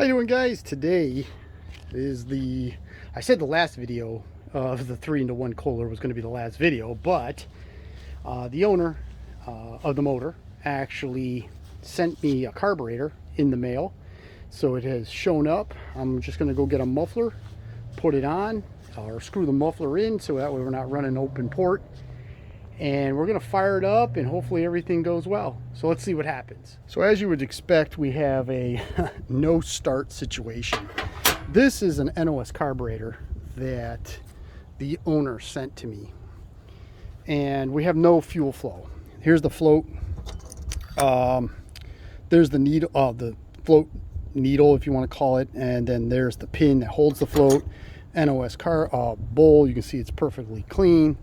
How you doing, guys? Today is I said the last video of the 3-in-1 Kohler was going to be the last video, but the owner of the motor actually sent me a carburetor in the mail. So it has shown up. I'm just going to go get a muffler, put it on, or screw the muffler in so that way we're not running open port. And we're going to fire it up and hopefully everything goes well. So let's see what happens. So as you would expect, we have a no start situation. This is an NOS carburetor that the owner sent to me. And we have no fuel flow. Here's the float. There's the needle, the float needle, if you want to call it. And then there's the pin that holds the float. NOS bowl, you can see it's perfectly clean.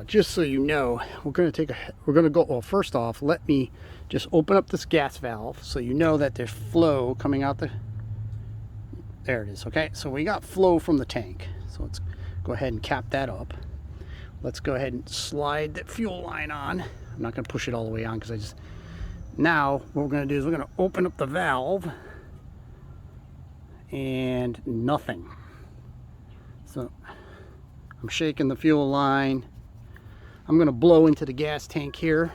Just so you know, we're going to go, well, first off, let me just open up this gas valve so you know that there's flow coming out there it is. Okay, so we got flow from the tank. So let's go ahead and cap that up. Let's go ahead and slide the fuel line on. I'm not going to push it all the way on because now what we're going to do is we're going to open up the valve and nothing. So I'm shaking the fuel line. I'm going to blow into the gas tank here.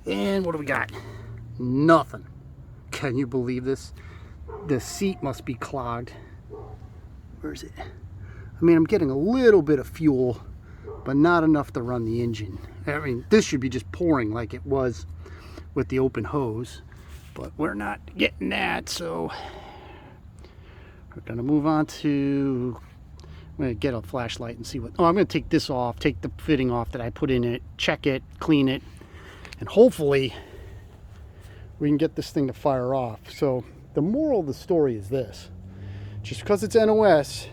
And what do we got? Nothing. Can you believe this? The seat must be clogged. Where is it? I mean, I'm getting a little bit of fuel, but not enough to run the engine. I mean, this should be just pouring like it was with the open hose, but we're not getting that, so we're going to move on to, I'm going to get a flashlight and see what, I'm going to take this off, take the fitting off that I put in it, check it, clean it, and hopefully we can get this thing to fire off. So the moral of the story is this: just because it's NOS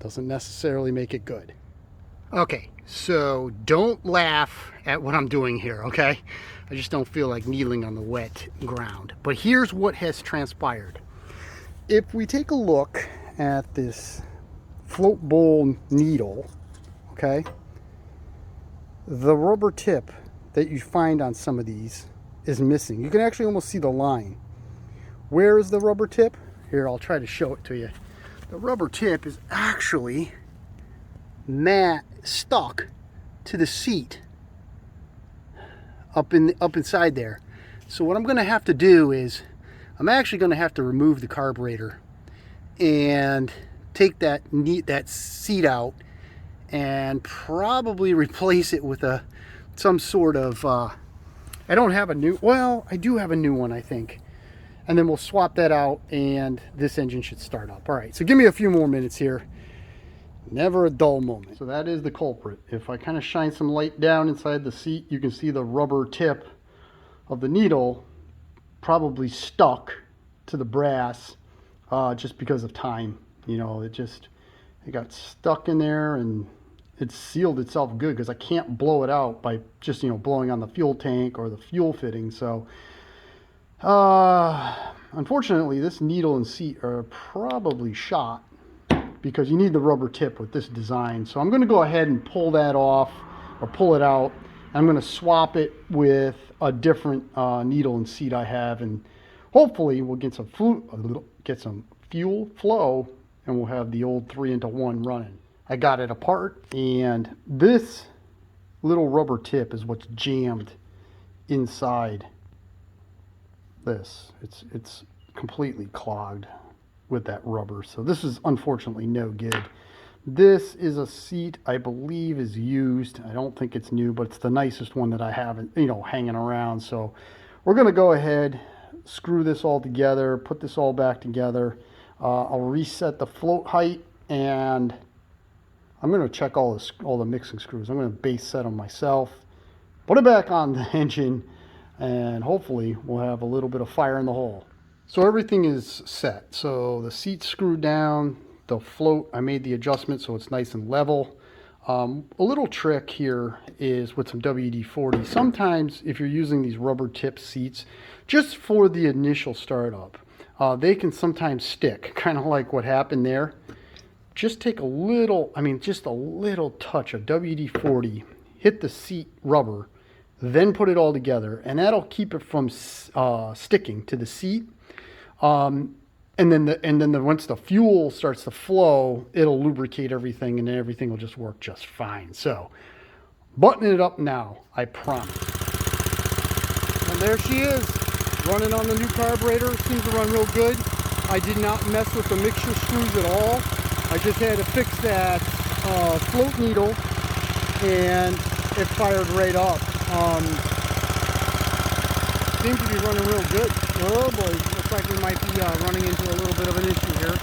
doesn't necessarily make it good. Okay, so don't laugh at what I'm doing here, okay? I just don't feel like kneeling on the wet ground. But here's what has transpired. If we take a look at this float bowl needle, okay, the rubber tip that you find on some of these is missing. You can actually almost see the line. Where is the rubber tip? Here, I'll try to show it to you. The rubber tip is actually stuck to the seat up inside there. So what I'm going to have to do is I'm actually going to have to remove the carburetor and take that seat out and probably replace it with some sort of I don't have a new, well, I do have a new one, I think. And then we'll swap that out and this engine should start up. All right, so give me a few more minutes here. Never a dull moment. So that is the culprit. If I kind of shine some light down inside the seat, you can see the rubber tip of the needle probably stuck to the brass just because of time. You know, it got stuck in there and it sealed itself good because I can't blow it out by just, you know, blowing on the fuel tank or the fuel fitting. So unfortunately this needle and seat are probably shot because you need the rubber tip with this design. So I'm going to go ahead and pull that off or pull it out. I'm going to swap it with a different needle and seat I have, and hopefully we'll get some fuel flow and we'll have the old 3-in-1 running. I got it apart, and this little rubber tip is what's jammed inside this. It's completely clogged with that rubber. So this is unfortunately no good. This is a seat I believe is used. I don't think it's new, but it's the nicest one that I have, you know, hanging around. So we're going to go ahead, screw this all together, put this all back together. I'll reset the float height, and I'm going to check all the mixing screws. I'm going to base set them myself, put it back on the engine, and hopefully we'll have a little bit of fire in the hole. So everything is set. So the seat's screwed down, the float, I made the adjustment so it's nice and level. A little trick here is with some WD-40. Sometimes if you're using these rubber tip seats, just for the initial startup, they can sometimes stick, kind of like what happened there. Just take a little, just a little touch of WD-40, hit the seat rubber, then put it all together, and that'll keep it from sticking to the seat. And then once the fuel starts to flow, it'll lubricate everything, and then everything will just work just fine. So, button it up now, I promise. And there she is, running on the new carburetor. Seems to run real good. I did not mess with the mixture screws at all. I just had to fix that float needle, and it fired right up. Seems to be running real good. Oh boy, looks like we might be running into a little bit of an issue here.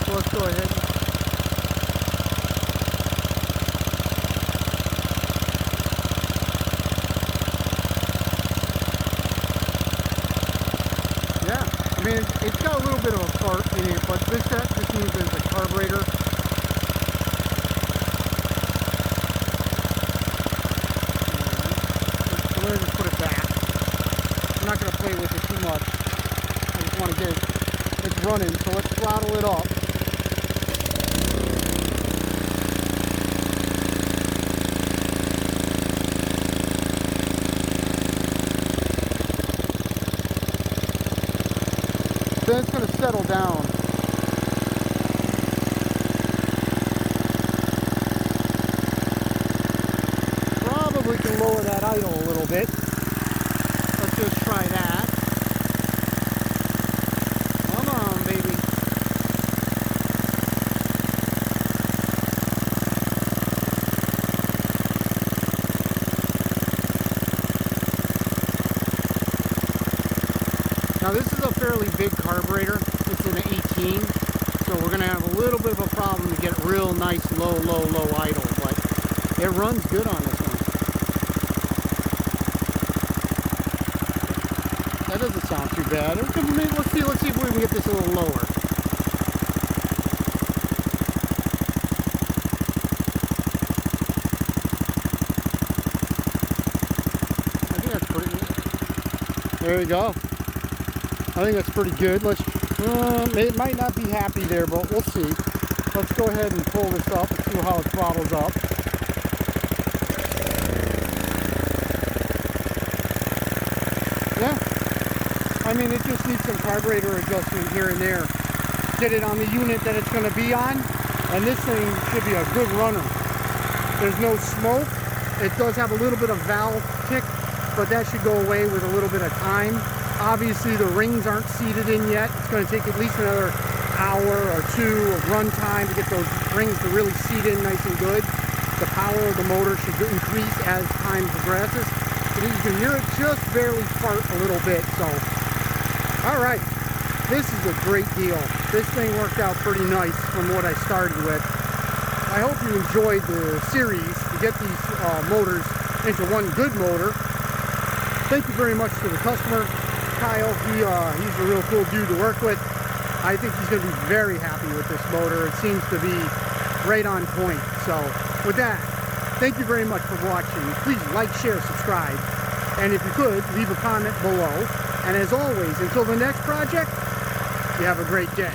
So let's go ahead. Yeah, I mean, it's got a little bit of a fart in it, but this means there's a carburetor. I'm going to just put it back. I'm not going to play with it too much. I just want to get it running, so let's throttle it up. Then it's going to settle down. Probably can lower that idle a little bit. Let's just try that. Come on, baby. Now this is a fairly big carburetor. It's an 18, so we're going to have a little bit of a problem to get real nice low idle, but it runs good on this one. That doesn't sound too bad. Let's see if we can get this a little lower. I think that's pretty. There you go. I think that's pretty good. It might not be happy there, but we'll see. Let's go ahead and pull this up and see how it throttles up. Yeah. I mean, it just needs some carburetor adjustment here and there. Get it on the unit that it's going to be on, and this thing should be a good runner. There's no smoke. It does have a little bit of valve tick, but that should go away with a little bit of time. Obviously, the rings aren't seated in yet. It's going to take at least another hour or two of run time to get those rings to really seat in nice and good. The power of the motor should increase as time progresses. You can hear it just barely fart a little bit. So, all right, this is a great deal. This thing worked out pretty nice from what I started with. I hope you enjoyed the series to get these motors into one good motor. Thank you very much to the customer, Kyle. He's a real cool dude to work with. I think he's going to be very happy with this motor. It seems to be right on point. So with that, thank you very much for watching. Please like, share, subscribe, and if you could, leave a comment below. And as always, until the next project, you have a great day.